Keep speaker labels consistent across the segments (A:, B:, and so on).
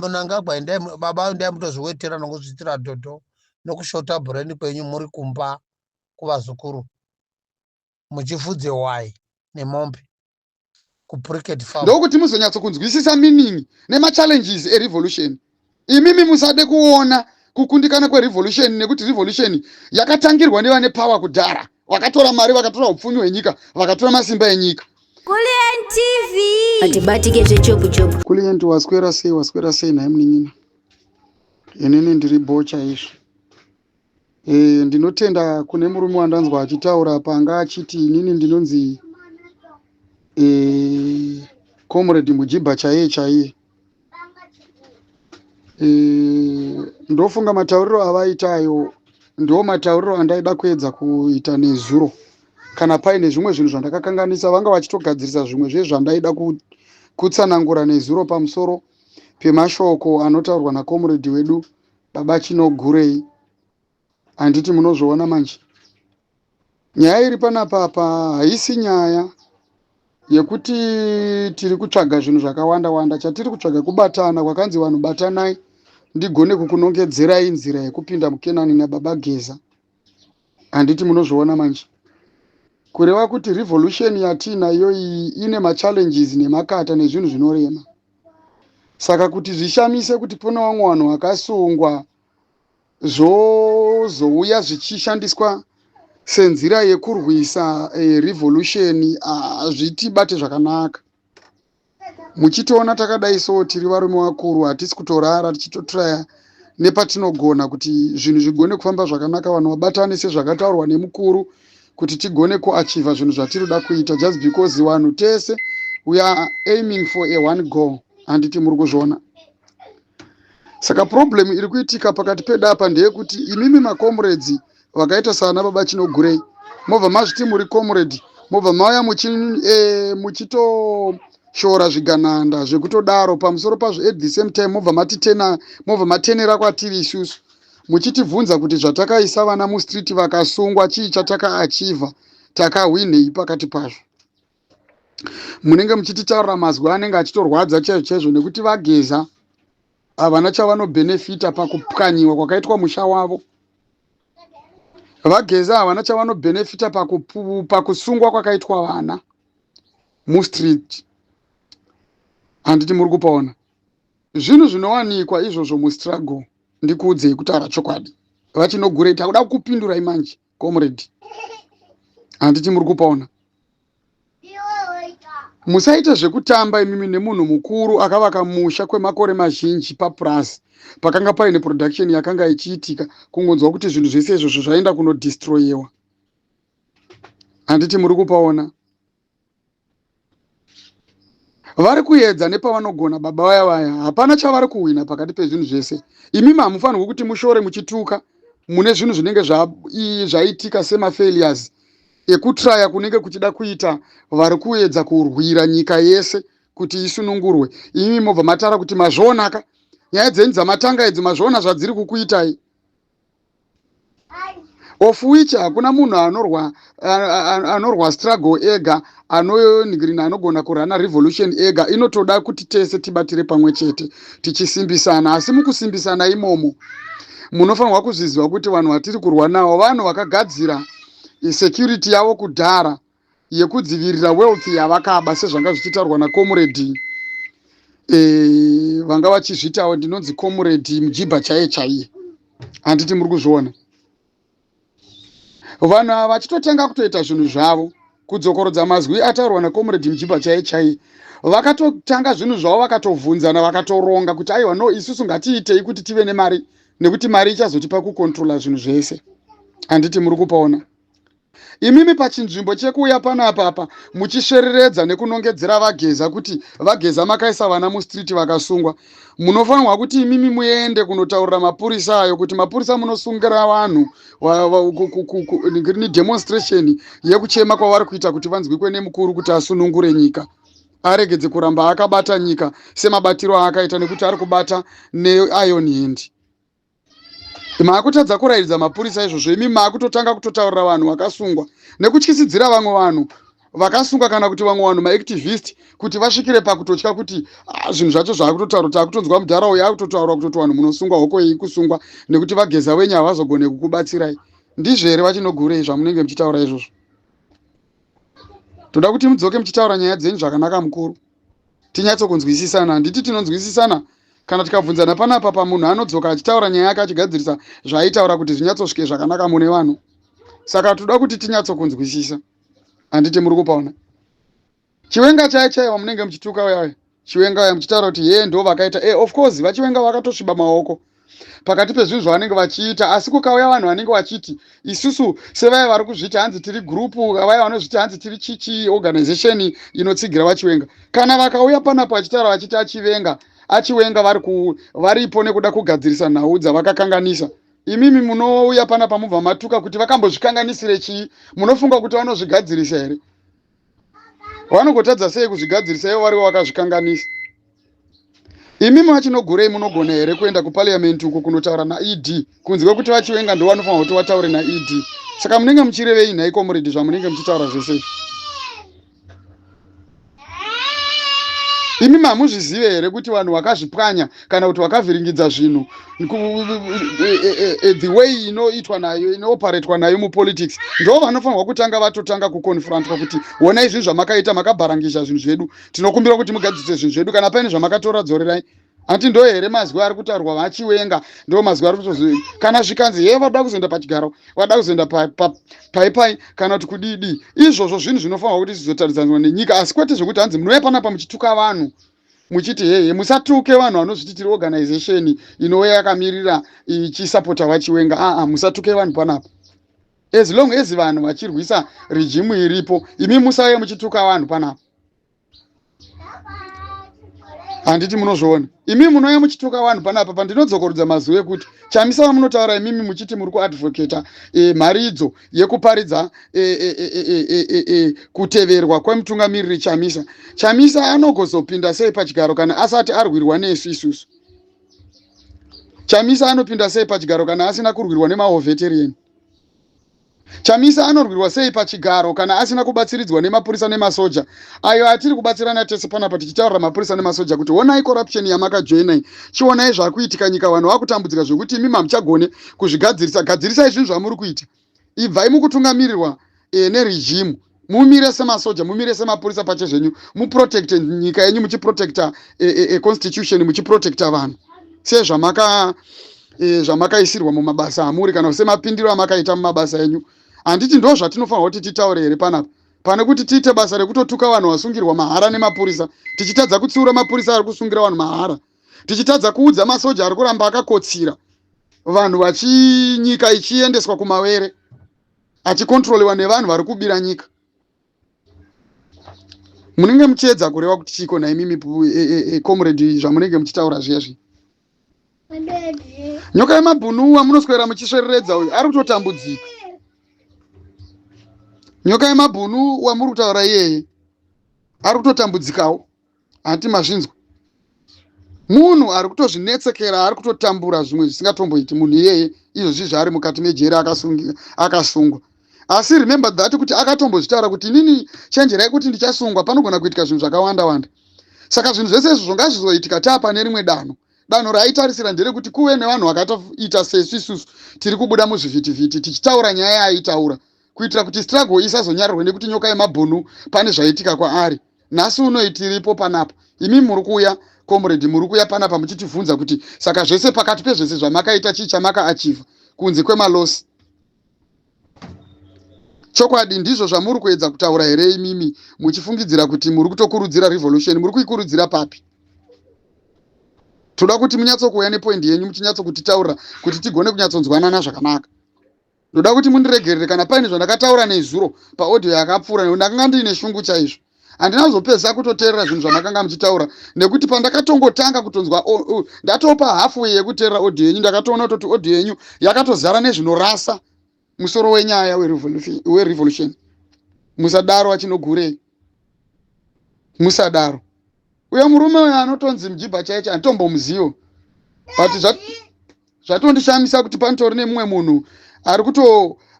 A: Munangagwa baba ndai mutozviwetera nokuzvitira dhodho nokushota brain kwenyu muri kumba kuvazukuru muchifudze wai nemombe kucricket farm.
B: Ndokuti muzonyatso kunzwisisa meaning nema-challenges erevolution. Imimi musade kuona kukundikana kwerevolution nekuti revolution yakatangirwa nevane power kudhara, vakatora mari, vakatora upfumi hwenyika, vakatora masimba enyika.
C: Kulien TV atibatike zvechopu.
B: Kulien waswera sei naye munin'ina? Inini ndiri bocha izvo. Ndinotenda kune murume wandanzwa achitaura panga achiti inini ndinonzi comrade Mujibha chaiye. Ndofunga matauriro avaitayo ndo matauriro andaida kuedza kuita nezuro. Kana paine zvimwe zvinhu zvandakakanganisa vanga vachitogadzirisa zvimwe zvezvandaida kutsanangura nezuro pamusoro pemashoko anotaurwa nakomrade wedu baba Chinogurei. Handiti munozviona manje. Nyaya iri panapa haisi nyaya yekuti tiri kutsvaga zvinhu zvakawanda. Chatiri kutsvaga kubatana, kwakanzi vanhu batanai ndigone kukunongedzerai nzira yekupinda muKenani nababa Geza. Handiti munozviona manje. Kureva kuti revolution yatinayo iyi ine ma-challenges nemakata nezvinhu zvinorema. Saka kuti zvishamise kuti pona vamwe vanhu vakasungwa zvozouya zvichishandiswa senzira yekurwisa revolution zvitibate zvakanaka. Muchitoona takadai so tiri varume vakuru hatisi kutorara tichitotraya nepatinogona kuti zvinhu zvigone kufamba zvakanaka, vanhu vabatane sezvakataurwa nemukuru kuti tigone kuachiva zvinhu zvatinoda kuita, just because vanhu tese we are aiming for a one goal. Handiti muri kuzviona. Saka problem iri kuitika pakati pedapa ndeyekuti imimi makomrades vakaita sana baba Chinogurei mobva mazviti muri comrade, mobva mauya muchitoshora zvigananda zvekutodaro pamusoro pazvo, at the same time mobva matenera kwatiri isusu muchitivhunza kuti zvatakaisa vana mustreet vakasungwa chii chatakaachiva, takahwinei pakati pazvo. Munenge muchititaurira mazwi anenge achitorwadza chaizvo nekuti vaGeza havana chavanobenefita pakupwanyiwa kwakaitwa musha wavo. VaGeza havana chavanobenefita pakusungwa kwakaitwa vana mustreet. Handiti muri kupaona. Zvinhu zvinowanikwa izvozvo mustruggle ndikuudzei kutaura chokwadi. Vachinogurei takuda kupindurai manje comrade. Handiti muri kupaona. Musaita zvekutamba imimi nemunhu mukuru akavaka musha kwemakore mazhinji paPlus pakanga paine production yakanga ichiitika, kungonzwa kuti zvinhu zvese izvozvo zvaenda kunodestroyewa. Handiti muri kupaona. Vari kuedza nepavanogona baba vaya hapana chavari kuwina pakati pezvinhu zvese. Imimi hamufanirwi kuti mushore muchituka mune zvinhu zvinenge zvaitika sema-failures ekutraya kunenge kuchida kuita vari kuedza kurwira nyika yese kuti isunungurwe. Imi mobva matara kuti mazvionaka nyaya dzenyu dzamatanga idzi, mazviona zvadziri kukuitai. Of which hakuna munhu anorwa struggle ega, anogona kurana revolution ega. Inotoda kuti tese tibatire pamwe chete tichisimbisana. Asi mukusimbisana imomo munofanirwa kuzviziva kuti vanhu vatiri kurwa navo vanhu vakagadzira security yavo kudhara yekudzivirira wealth yavakaba, sezvanga zvichitaurwa nakomrade vanga vachizvitawo ndinonzi comrade Mujibha chaiye. Handiti muri kuzviona. Vanhu ava vachitotanga kutoita zvinhu zvavo kudzokorodza mazwi ataurwa nakomrade Mujibha chaiye, vakatotanga zvinhu zvavo vakatovhunzana vakatoronga kuti aiwa no, isusu ngatiitei kuti tive nemari nekuti mari ichazotipa kukontrola zvinhu zvese. Handiti muri kupaona. Imimi pachinzvimbo chekuuya panapa muchisvereredza nekunongedzera vaGeza kuti vaGeza makaisa vana mustreet vakasungwa, munofanirwa kuti imimi muende kunotaurira mapurisa ayo kuti mapurisa munosungira vanhu ni demonstration yekuchema kwavari kuita kuti vanzwikwe nemukuru kuti asunungure nyika, aregedze kuramba akabata nyika semabatiro aakaita, nekuti ari kubata neiron hand. Maakutadza kurairidza mapurisa izvozvo, imi maakutotanga kutotaurira vanhu vakasungwa nekutyisidzira vamwe vanhu vakasunga kana kuti vamwe vanhu maactivist kuti vasvikire pakutotya kuti zvinhu zvacho zvaakutotaura taakutonzwa mudhara uya akutotaura kutoti vanhu munosungwa hoko iyi kusungwa nekuti vageza wenyu havazogone kukubatsirai. Ndizvo here vachinogurei zvamunenge muchitaura izvozvo? Toda kuti mudzoke muchitaura nyaya dzenyu zvakanaka mukuru, tinyatsokunzwisisana. Handiti tinonzwisisana kana tikabvunzana panapa pamunhu anodzoka achitaura nyaya yake achigadzirisa zvaaitaura kuti zvinyatsosvike zvakanaka mune vanhu. Saka toda kuti tinyatsokunzwisisa. Handiti muri kupaona? Chiwenga chaiwa munenge muchituka uya, chiwenga uya muchitaura kuti ye ndo vakaita of course vachiwenga vakatosviba maoko pakati pezvinhu zvavanenge vachiita, asi kukauya vanhu vanenge vachiti isusu sevaya vari kuzviti hanzi tiri gurupu, vaya vanozviti hanzi tiri chichi organization inotsigira vachiwenga. Kana vakauya panapa vachitaura vachiti achiwenga varipo nekuda kugadzirisa nhau dzavakakanganisa, imimi munouya panapa mubva matuka kuti vakambozvikanganisire chii? Munofunga kuti vanozvigadzirisa here? Vanongotadza sei kuzvigadzirisa ivo varivo vakazvikanganisa? Imimi vachinogurei munogona here kuenda kuparliament uko kunotaura naED kunze kwekuti vachiwenga ndo vanofanira kuti vataure naED? Saka munenge muchirevei nhai comrade zvamunenge muchitaura zvese? Imimi hamuzvizive here kuti vanhu vakazvipwanya kana kuti vakavhiringidza zvinhu the way inoitwa nayo inoparetwa nayo mupolitics ndo vanofanirwa kutanga vatotanga kukonfrontwa kuti honai zvinhu zvamakaita makabharangisha zvinhu zvedu, tinokumbira kuti mugadzise zvinhu zvedu, kana paine zvamakatora dzorerai. Hanti ndo here mazwi ari kutaurwa vachiwenga? Ndo mazwi ari kutozi kana zvikanzi he vada kuzoenda pachigaro, vada kuzoenda pai kana kuti kudidi, izvozvo zvinhu zvinofanirwa kuti zvizotarisana nenyika, asi kwete zvokuti hanzi munouya panapa muchituka vanhu muchiti hehe. Musatuke vanhu vanozviti tiri organization inouya yakamirira ichisapota vachiwenga. Musatuke vanhu panapa. As long as vanhu vachirwisa regime iripo, imi musauya muchituka vanhu panapa. Handiti munozviona? Imi munouya muchituka vanhu panapa pandinodzokorodza mazwi ekuti chamisa munotaura imimi muchiti muri kuadvocata mharidzo yekuparidza kuteverwa kwemutungamiriri Chamisa. Chamisa anogozopinda sei pachigaro kana asati arwirwa nesu isusu? Chamisa anopinda sei pachigaro kana asina kurwirwa nemahoveterian? Chamisa anorwirwa sei pachigaro kana asina kubatsiridzwa nemapurisa nemasoja ayo atiri kubatsirana tese panapa tichitaura mapurisa nemasoja kuti honai corruption yamakajoinai, chionai zvakuitika nyika, vanhu vakutambudzika zvekuti imi hamuchagone kuzvigadzirisa. Gadzirisai zvinhu zvamuri kuita, ibvai mukutungamirirwa neregimu, mumire semasoja, mumire semapurisa pachezvenyu, muprotecte nyika yenyu, muchiprotecta constitution, muchiprotecta vanhu zvamakaisirwa mumabasa amuri kana semapindiro amakaita mumabasa enyu. Handiti ndo zvatinofanirwa kuti titaure here panapa, pane kuti tiite basa rekutotuka vanhu vasungirwa mahara nemapurisa, tichitadza kutsiura mapurisa ari kusungira vanhu mahara, tichitadza kuudza masoja ari kuramba akakotsira vanhu nyika ichiendeswa kumawere, achikontroliwa nevanhu vari kubira nyika. Munenge muchiedza kureva kuti chiko naimimi comrade zvamunenge muchitaura zviyazvi? Nyoka yemabhunu wamunoswera muchisvereredza uyu ari kutotambudzika. Nyoka yemabhunu wamuri kutaura iyeye ari kutotambudzikawo. Hati mazvinzwa? Munhu ari kutozvinetsekera, ari kutotambura zvimwe zvisingatomboiti munhu iyeye, izvozvi zvaari mukati mejeri akasungwa. Asi remember that kuti akatombozvitaura kuti inini chenjerai kuti ndichasungwa panogona kuitika zvinhu zvakawanda. Saka zvinhu zvese izvo ngazvizoitika taapane rimwe danho raitarisira nderekuti kuve nevanhu vakatoita sesu isusu tiri kubuda muzvivhitivhiti tichitaura nyaya yaitaura kuitira kuti struggle isazonyararwe nekuti nyoka yemabhunu pane zvaitika kwaari. Nhasi unoitiripo panapa, imi muri kuuya comrade, muri kuuya panapa muchitivhunza kuti saka zvese pakati pezvese zvamakaita chii chamakaachivha kunze kwemalosi. Chokwadi ndizvo zvamuri kuedza kutaura here imimi muchifungidzira kuti muri kutokurudzira revolution? Muri kuikurudzira papi? Toda kuti munyatsokuuya nepoindi yenyu muchinyatsokutitaurira kuti tigone kunyatsonzwanana zvakanaka. Ndoda kuti mundiregerere kana paine zvandakataura nezuro paaudio yakapfuura, nekuti ndakanga ndiine shungu chaizvo. Handina kuzopedza kutoteerera zvinhu zvamakanga muchitaura, nekuti pandakatongotanga kutonzwa ndatopa halfway yekuteerera audio yenyu ndakatoona kuti audio yenyu yakatozara nezvinorasa musoro wenyaya werevolution. Musadaro achinogurei, musadaro. Uyo murume uyo anotonzi Mjibha chaicho handitombomuzivo, but zvatondishamisa kuti panotori nemumwe munhu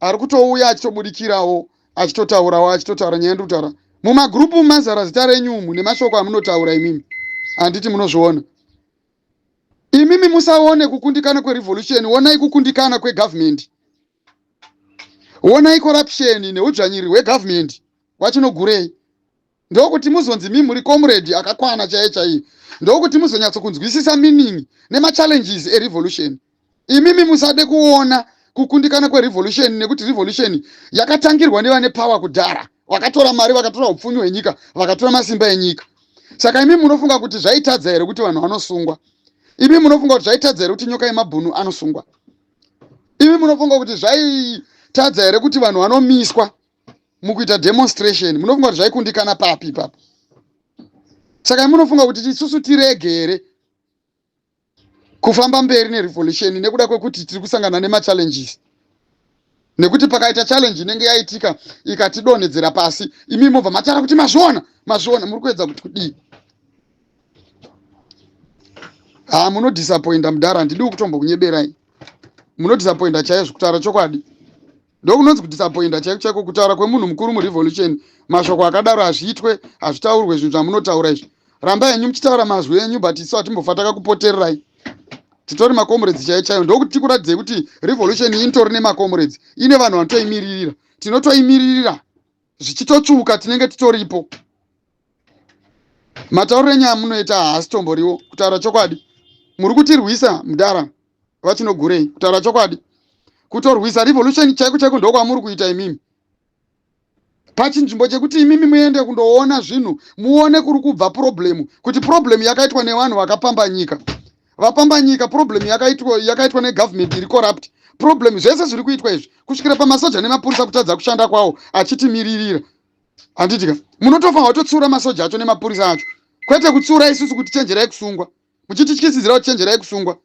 B: ari kutouya achitobudikirawo achitotaura nyaya ndikutaura mumagrupu mazara zita renyu umu nemashoko amunotaura imimi. Handiti munozviona. Imimi musaone kukundikana kwerevolution, onai kukundikana kwegovernment. Onai corruption neudzvanyiri hwegovernment wachinogurei. Ndokuti muzonzi mimi muri comrade akakwana chaiye. Ndokuti muzonyatsokunzwisisa meaning nemachallenges erevolution. Imimi musade kuona kukundikana kwerevolution nekuti revolution yakatangirwa nevane power kudhara. Vakatora mari, vakatora upfumi hwenyika, vakatora masimba enyika. Saka imimi munofunga kuti zvaitadza here kuti vanhu vanosungwa. Imimi munofunga kuti zvaitadza here kuti nyoka yemabhunu anosungwa. Imimi munofunga kuti zvaitadza here kuti vanhu vanomiswa mukuita demonstration. Munofunga kuti zvaikundikana papi ipapo. Saka munofunga kuti isusu tirege here kufamba mberi nerevolution nekuda kwekuti tiri kusangana nemachallenges. Nekuti pakaita challenge inenge yaitika ikatidonhedzera pasi, imimi mobva matara kuti mazviona muri kuedza kuti kudii. Munodisappointa mudhara, handidi kutombokunyeberai. Munodisappointa chaizvo kutaura chokwadi. Ndokunonzi kudisappointa chaiko kutaura kwemunhu mukuru murevolution. Mashoko akadaro hazviitwe, hazvitaurwe zvinhu zvamunotaura izvi. Ramba yenyu muchitaura mazwi enyu, but isu hatimbofa takakupotererai. Titori makomrades chaiyo. Ndokuti tikuradzei kuti revolution itori nemakomrades. Ine vanhu vanotoimiririra. Tinotoimiririra zvichitotsvuka, tinenge titoripo. Matauriro enyu amunoita haasi tomboriwo. Kutaura chokwadi. Muri kutirwisa mudhara vachinogurei. Kutaura chokwadi. Kutorwisa revolution chaiko ndokwamuri kuita imimi. Pachinzvimbo chekuti imimi muende kundoona zvinhu, muone kuri kubva problem, kuti problem yakaitwa nevanhu vakapamba nyika. Vapamba nyika, problem yakaitwa negovernment iri corrupt. Problem zvese zviri kuitwa izvi kusvikira pamasoja nemapurisa kutadza kushanda kwawo achitimiririra. Handitika munotofanwa kutotsura masoja acho nemapurisa acho, kwete kutsura isusu kuti chenjerai kusungwa, muchitityisidzira kuti chenjerai kusungwa.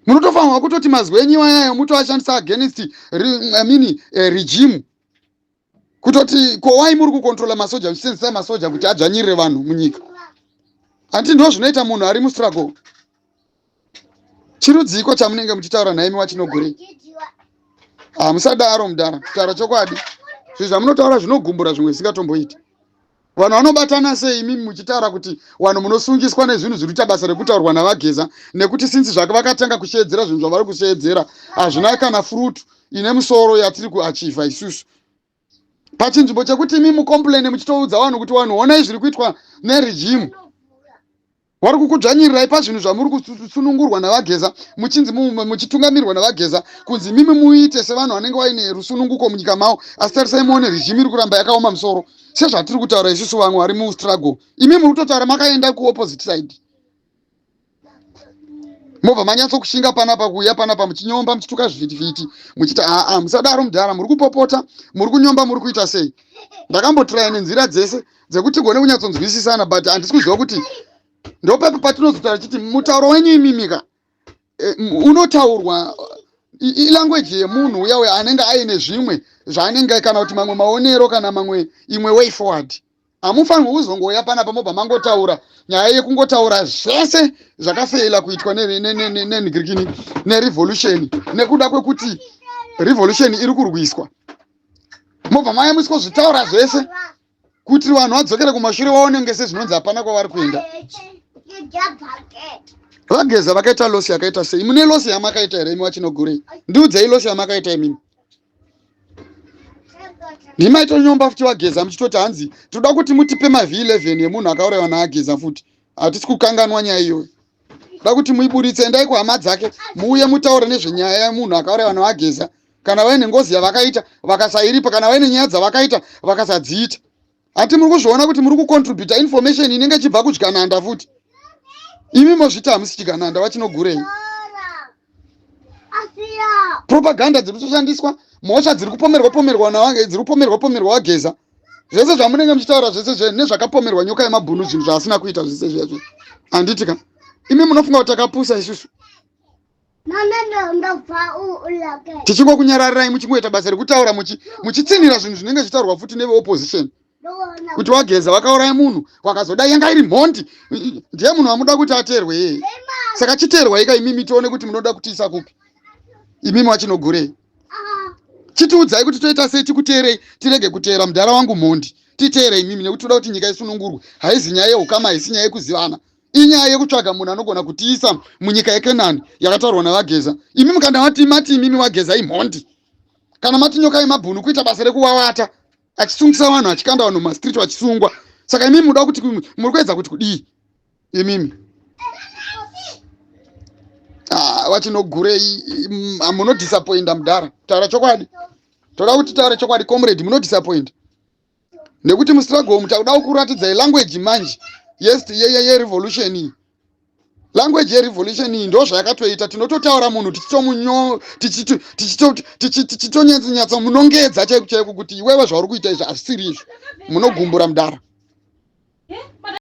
B: Munotofanwa kutoti mazwi enyu ayayo mutoashandisa against regime, kutoti kowai muri kukontrola masoja muchisenzesa masoja kuti adzvanyirire vanhu munyika. Handiti ndo zvinoita munhu ari mustruggle. Chirudziko chamunenge muchitaura naimi wachinogurei. Musadaro mudhara, kutaura chokwadi. Zvinhu zvamunotaura zvinogumbura zvimwe zvisingatomboiti. Vanhu vanobatana sei imimi muchitaura kuti vanhu munosungiswa nezvinhu zviri basa rekutaurwa navageza, nekuti sinzi zvake vakatanga kusheedzera zvinhu zvavari kusheedzera hazvina kana fruit ine musoro yatiri kuachiva isusu. Pachinzvimbo chekuti imimi mukomplaini muchitoudza vanhu kuti vanhu onai zviri kuitwa neregime. Vari kukudzvanyirirai pazvinhu zvamuri kusunungurwa navageza, muchinzi muchitungamirirwa navageza, kunzi mimi muite sevanhu vanenge vaine rusununguko munyika mavo, asi tarisai muone regime iri kuramba yakaoma musoro. Sezvatiri kutaura isusu vamwe vari mustruggle. Imimi muri kutotaura makaenda kuopposite side. Mobva manyatsokushinga panapa kuuya panapa muchinyomba muchituka zvivhitivhiti muchita musadaro mudhara, muri kupopota, muri kunyomba, muri kuita sei. Ndakambotiraya nenzira dzese dzekuti gone kunyatsonzwisisana, but handisi kuziva kuti ndopepo patinozotaura chiti mutauro wenyu imimika unotaurwa ilanguage yemunhu uya anenge aine zvimwe zvaanenge kana kuti mamwe maonero kana mamwe imwe way forward. Hamufanirwi kuzongoya panapa mobva mangotaura nyaya yekungotaura zvese zvakafeila kuitwa nerevolution, nekuda kwekuti revolution iri kurwiswa. Mobva maya muskozvitaura zvese kuti vanhu vadzokere kumashure vaonenge sezvinonzi hapana kwavari kuenda. Vageza vakaita losi yakaita sei? Mune losi yamakaita here imi wachinogurei? Ndiudzei losi yamakaita imimi. Ndimaitonyomba futi vageza muchitoti hanzi toda kuti mutipe maV11 yemunhu akaurayiwa naageza futi. Hatisi kukanganwa nyaya iyoyo. Toda kuti muiburitse, endai kuhama dzake muuye mutaure nezvenyaya yemunhu akaurayiwa naageza. Kana vaine ngozi yavakaita vakasairipa, kana vaine nyaya dzavakaita vakasadziita. Hati muri kuzviona kuti muri kucontributa information inenge ichibva kudyananda futi. Imi mozviti hamusi chidyananda wachinogurei. Propaganda dziri kushandiswa, mhosva dziri kupomerwa wageza. Zvese zvamunenge muchitaura zvese nezvakapomerwa nyoka yemabhunu, zvinhu zvaasina kuita zvese zvizvo. Handitika imi munofunga kuti takapusa isusu. Tichingokunyararirai muchingoita basa rekutaura muchitsinira zvinhu zvinenge zvichitaurwa futi neveopposition. Kuti wageza vakauraya munhu wakazoda yanga iri mhondi, ndiye munhu wamuda kuti aterwe yeye. Saka chiterwa ika imimi tione kuti munoda kutiisa kupi. Imimi wachinogurei. chitiudzai kuti toita sei tikuteerei tirege kuteera mudhara wangu mhondi titeerei mimi nekuti toda kuti nyika isunungurwe haizi nyaya yeukama haisi nyaya yekuzivana inyaya yekutsvaga munhu anogona kutiisa munyika yekenani yakataurwa navageza imi mukanda mati imimi wageza imhondi kana mati nyoka yemabhunu kuita basa rekuwawata achisungisa vanhu achikanda vanhu mumastriti vachisungwa saka imimi muda kuti muri kuedza kuti kudii imimi vachinogurei munodisappointa mudhara taura chokwadi toda kuti taura chokwadi comrade munodisappointa nekuti mustruggle muchakuda kuratidzai language manje yerevolution iyi language yerevolution iyi ndo zvayakatoita tinototaura munhu tichitonyatsonyatsa munongedza chaiko chaiko kuti iwewe zvauri kuita izvi hazvisiri izvo munogumbura mudhara